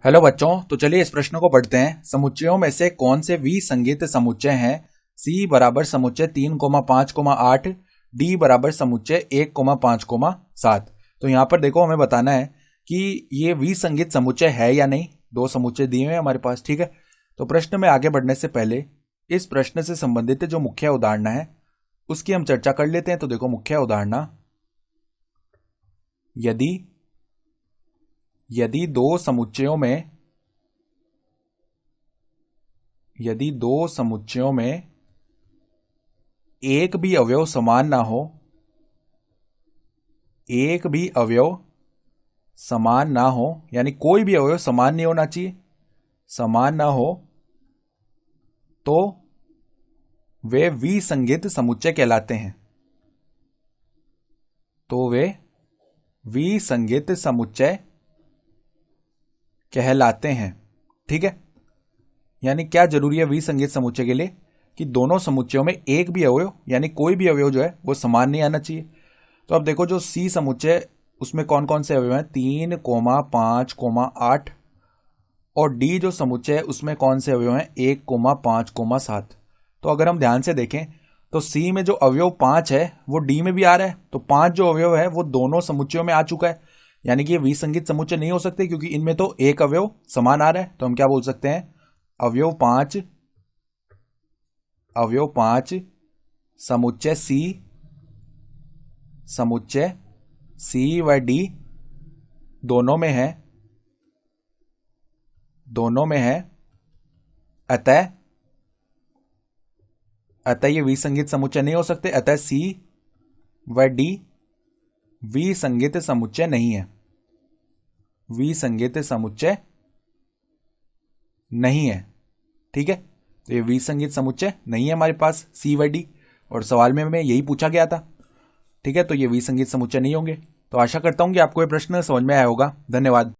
Hello बच्चों, तो चलिए इस प्रश्न को पढ़ते हैं। समुच्चयों में से कौन से विसंगत समुच्चय हैं? सी बराबर समुच्चय 3,5,8, डी बराबर समुच्चय 1,5,7। तो यहाँ पर देखो, हमें बताना है कि ये विसंगत समुच्चय है या नहीं। दो समुच्चय दिए हुए हैं हमारे पास, ठीक है। तो प्रश्न में आगे बढ़ने से पहले इस प्रश्न से संबंधित जो मुख्य अवधारणा है उसकी हम चर्चा कर लेते हैं। तो देखो, मुख्य अवधारणा, यदि यदि दो समुच्चयों में यदि दो समुच्चयों में एक भी अवयव समान ना हो, एक भी अवयव समान ना हो, यानी कोई भी अवयव समान नहीं होना चाहिए, समान ना हो, तो वे विसंगत समुच्चय कहलाते हैं। तो वे विसंगत समुच्चय कहलाते हैं, ठीक है। यानी क्या जरूरी है विसंगत समुच्चय के लिए? कि दोनों समुच्चयों में एक भी अवयव, यानी कोई भी अवयव जो है वो समान नहीं आना चाहिए। तो अब देखो, जो सी समुच्चय, उसमें कौन कौन से अवयव हैं? 3,5,8। और डी जो समुच्चय है उसमें कौन से अवयव हैं? 1,5,7। तो अगर हम ध्यान से देखें तो सी में जो अवयव 5 है वो डी में भी आ रहा है। तो 5 जो अवयव है वो दोनों समुच्चयों में आ चुका है, यानी कि ये विसंगत समुच्चय नहीं हो सकते, क्योंकि इनमें तो एक अवयव समान आ रहा है। तो हम क्या बोल सकते हैं? अवयव 5 समुच्चय सी व डी दोनों में है। अतः ये विसंगत समुच्चय नहीं हो सकते। अतः सी व डी विसंगत समुच्चय नहीं है, विसंगत समुच्चय नहीं है, ठीक है। तो ये विसंगत समुच्चय नहीं है हमारे पास, सी व डी। और सवाल में हमें यही पूछा गया था, ठीक है। तो ये विसंगत समुच्चय नहीं होंगे। तो आशा करता हूं कि आपको ये प्रश्न समझ में आया होगा। धन्यवाद।